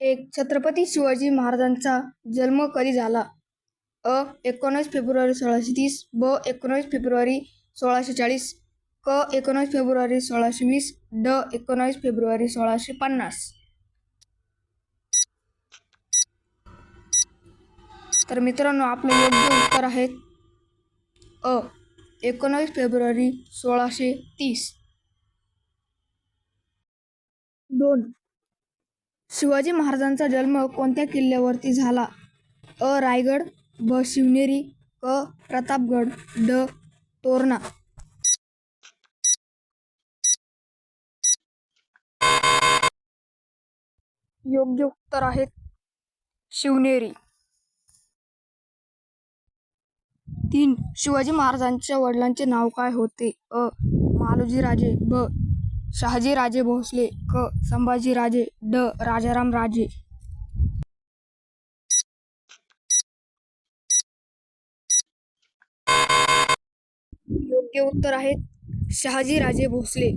एक छत्रपती शिवाजी महाराजांचा जन्म कधी झाला? अ. 19 फेब्रुवारी 1630, ब. 19 फेब्रुवारी 1640, क. 19 फेब्रुवारी 1620, ड. 19 फेब्रुवारी 1650. तर मित्रांनो, आपलं योग्य उत्तर आहे अ. 19 फेब्रुवारी 1630. 2. शिवाजी महाराजांचा जन्म कोणत्या किल्ल्यावरती झाला? अ. रायगड, ब. शिवनेरी, क. प्रतापगड, ड. तोरणा. योग्य उत्तर आहे शिवनेरी. 3. शिवाजी महाराजांच्या वडिलांचे नाव काय होते? अ. मालोजी राजे, ब. शहाजी राजे भोसले, क. संभाजी राजे, ड. राजाराम राजे. योग्य उत्तर आहे शहाजी राजे भोसले.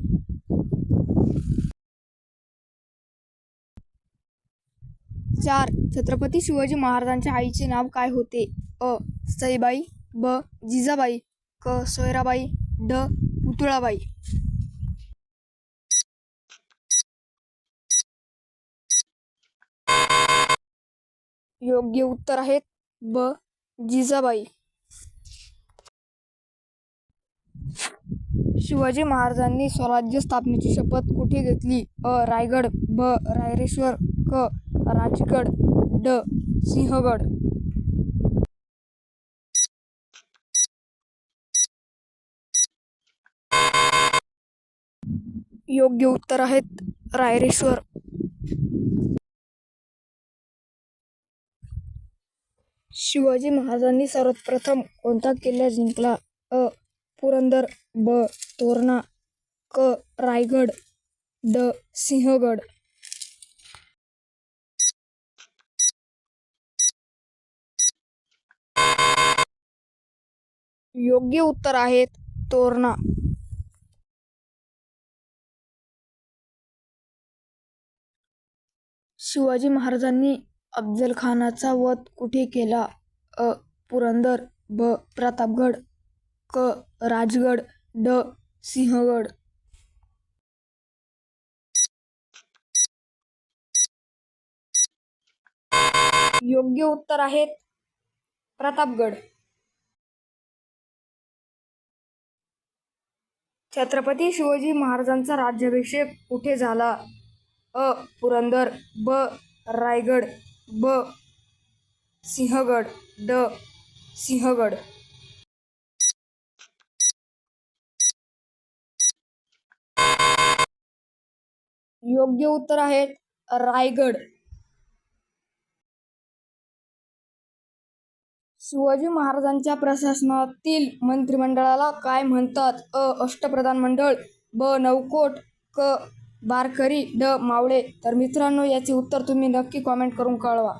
4. छत्रपती शिवाजी महाराजांच्या आईचे नाव काय होते? अ. सईबाई, ब. जिजाबाई, क. सोयराबाई, ड. पुतळाबाई. योग्य उत्तर आहे ब. जिजाबाई. शिवाजी महाराजांनी स्वराज्य स्थापनेची शपथ कुठे घेतली? अ. रायगड, ब. रायरेश्वर, क. राजगड, ड. सिंहगड. योग्य उत्तर आहेत रायरेश्वर. शिवाजी महाराजांनी सर्वप्रथम कोणता किल्ला जिंकला? अ. पुरंदर, ब. तोरणा, क. रायगड, ड. सिंहगड. योग्य उत्तर आहेत तोरणा. शिवाजी महाराजांनी अफजल खानाचा वध कुठे केला? अ. पुरंदर, ब. प्रतापगड, क. राजगड, ड. सिंहगड. योग्य उत्तर आहेत प्रतापगड. छत्रपती शिवाजी महाराजांचा राज्याभिषेक कुठे झाला? अ. पुरंदर, ब. रायगड, ब. सिंहगड, ड. सिंहगड. योग्य उत्तर आहे रायगड. शिवाजी महाराजांच्या प्रशासनातील मंत्रिमंडळाला काय म्हणतात? अ. अष्टप्रधान मंडळ, ब. नौकोट, क. बारकरी, ड. मावळे. तर मित्रांनो, याचे उत्तर तुम्ही नक्की कॉमेंट करून कळवा.